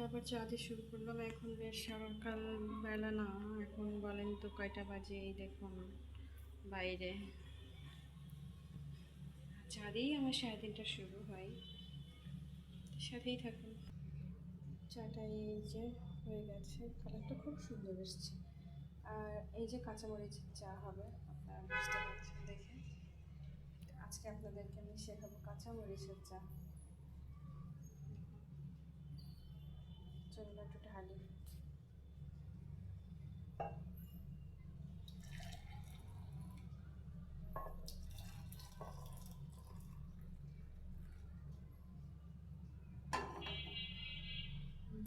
আবার চা দিয়ে শুরু করলাম। এখন বেশ সকাল বেলা না, এখন বলেন তো কয়টা বাজে? এই দেখুন বাইরে। চা দিয়েই আমার 3:30টা শুরু হয়। সাথেই থাকুন। চাটা এই যে হয়ে গেছে, কালারটা খুব সুন্দর এসছে। আর এই যে কাঁচামরিচের চা হবে, আপনারা বুঝতে পারছেন দেখে। আজকে আপনাদেরকে আমি শেখাবো কাঁচামরিচের চা। চলুন একটু ঢালি।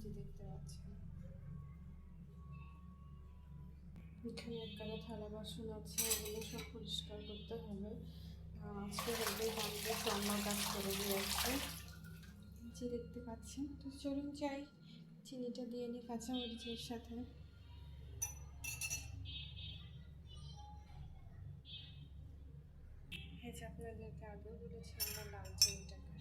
যে দেখতে পাচ্ছেন এখানে একখানা থালা বাসন আছে, এগুলো সব পরিষ্কার করতে হবে। আজকে হলুদের বান্ধব রান্নার কাজ করে দিয়েছে, যে দেখতে পাচ্ছেন। তো চলুন যাই, চিনিটা দিয়ে নিই কাঁচামরিচের সাথে। এই যে আপনাদেরকে আগেও বলেছি আমরা লাল চিনিটা খাই।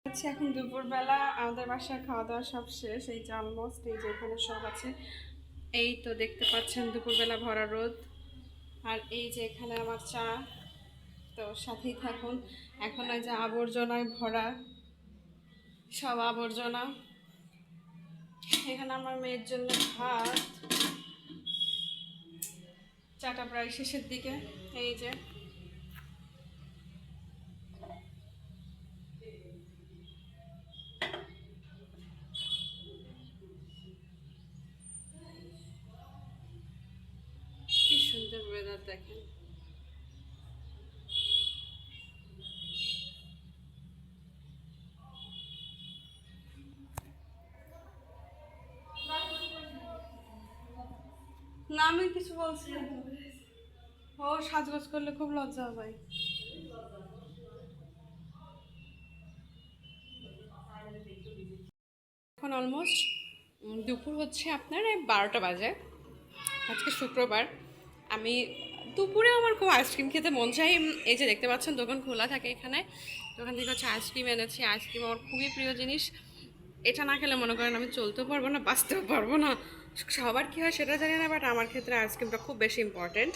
আচ্ছা, এখন দুপুরবেলা আমাদের বাসায় খাওয়া দাওয়া সব শেষ। এই যে অলমোস্ট, এই যে এখানে সব আছে। এই তো দেখতে পাচ্ছেন দুপুরবেলা ভরা রোদ। আর এই যে এখানে আমার চা। তো সাথেই থাকুন। এখন ওই যে আবর্জনায় ভরা সব আবর্জনা। এখানে আমার মেয়ের জন্য ভাত। চাটা প্রায় শেষের দিকে। এই যে কি সুন্দর ওয়েদার দেখেন। না, আমি কিছু বলছি না। ও সাজগোজ করলে খুব লজ্জা হয়। এখন অলমোস্ট দুপুর হচ্ছে আপনার 12টা বাজে। আজকে শুক্রবার। আমি দুপুরে আমার খুব আইসক্রিম খেতে মন চাই। এই যে দেখতে পাচ্ছেন দোকান খোলা থাকে এখানে। দোকান থেকে হচ্ছে আইসক্রিম এনেছি। আইসক্রিম আমার খুবই প্রিয় জিনিস। এটা না খেলে মনে করেন আমি চলতেও পারবো না, বাঁচতেও পারবো না। সবার কী হয় সেটা জানি না, বাট আমার ক্ষেত্রে আইসক্রিমটা খুব বেশি ইম্পর্টেন্ট।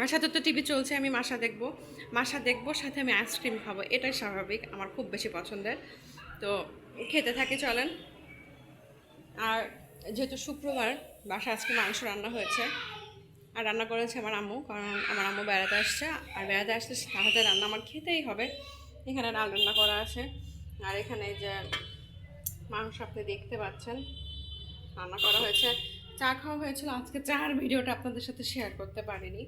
আর সাথে তো টিভি চলছে, আমি মাসা দেখবো সাথে আমি আইসক্রিম খাবো, এটাই স্বাভাবিক, আমার খুব বেশি পছন্দের। তো খেতে থাকি, চলেন। আর যেহেতু শুক্রবার, বাসায় আজকে মাংস রান্না হয়েছে। আর রান্না করেছে আমার আম্মু, কারণ আমার আম্মু বেড়াতে আসছে। আর বেড়াতে আসলে তার হাতে রান্না আমার খেতেই হবে। এখানে ডাল রান্না করা আছে। আর এখানে যে মাংস আপনি দেখতে পাচ্ছেন রান্না করা হয়েছে। চা খাওয়া হয়েছিল। আজকে চার ভিডিওটা আপনাদের সাথে শেয়ার করতে পারিনি।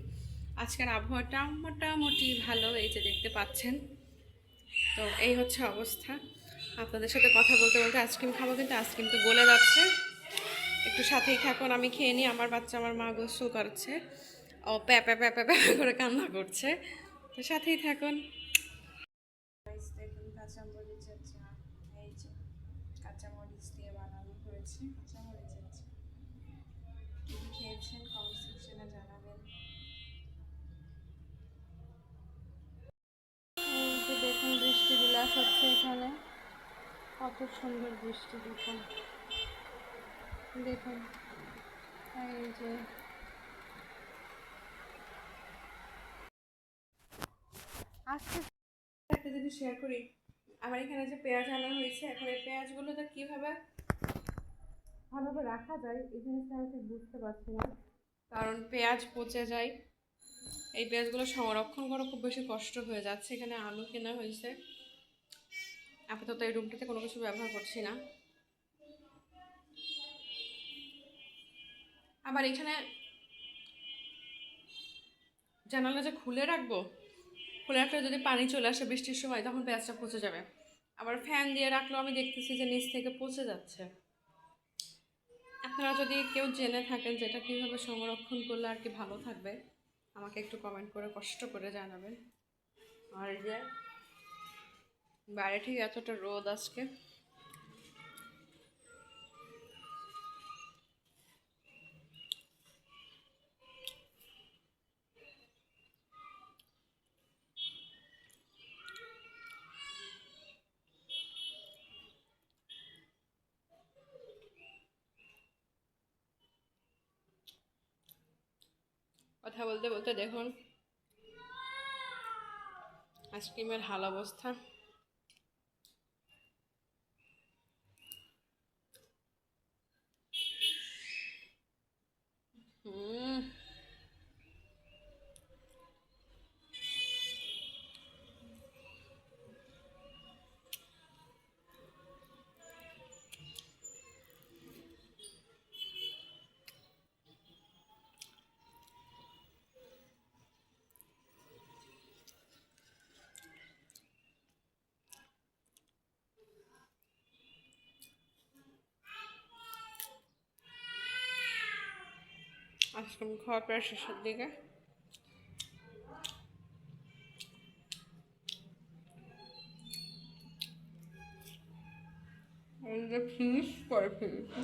আজকের আবহাওয়াটা মোটামুটি ভালো, এই যে দেখতে পাচ্ছেন। তো এই হচ্ছে অবস্থা। আপনাদের সাথে কথা বলতে বলতে আইসক্রিম খাবো, কিন্তু আইসক্রিম তো গলে যাচ্ছে। একটু সাথেই থাকুন, আমি খেয়ে নিই। আমার বাচ্চা, আমার মা গোসল করছে। ও প্যাপা প্যাপা প্যাপা করে কান্না করছে। তো সাথেই থাকুন। দেখুন কাঁচামরিচের চা। এই যে কাঁচামরিচ দিয়ে বানানো হয়েছে কাঁচামরিচের চা। কি খেয়েছেন কমেন্ট সেকশনে জানাবেন। এই যে দেখুন বৃষ্টি বিলাস হচ্ছে এখানে। কত সুন্দর বৃষ্টি দেখুন। দেখুন এই যে আজকে একটা জিনিস শেয়ার করি। আমার এখানে যে পেঁয়াজ আনা হয়েছে, এখন এই পেঁয়াজগুলোতে কীভাবে ভালোভাবে রাখা যায় এই জিনিসটা আমি ঠিক বুঝতে পারছি না। কারণ পেঁয়াজ পচে যায়। এই পেঁয়াজগুলো সংরক্ষণ করা খুব বেশি কষ্ট হয়ে যাচ্ছে। এখানে আলু কেনা হয়েছে। আপাতত এই রুমটাতে কোনো কিছু ব্যবহার করছি না। আবার এখানে জানালা যে খুলে রাখবো, কুলারটা যদি পানি চলে আসে বৃষ্টির সময় তখন পেঁয়াজটা পচে যাবে। আবার ফ্যান দিয়ে রাখলেও আমি দেখতেছি যে নিচ থেকে পচে যাচ্ছে। আপনারা যদি কেউ জেনে থাকেন যেটা কীভাবে সংরক্ষণ করলে আর কি ভালো থাকবে, আমাকে একটু কমেন্ট করে কষ্ট করে জানাবেন। আর এই যে বাইরে ঠিক এতটা রোদ আজকে। কথা বলতে বলতে দেখুন আইসক্রিমের হাল অবস্থা। হুম, আইসক্রিম খাওয়া প্রায় শেষের দিকে। এই যে ফিনিশ করে ফেলেছি।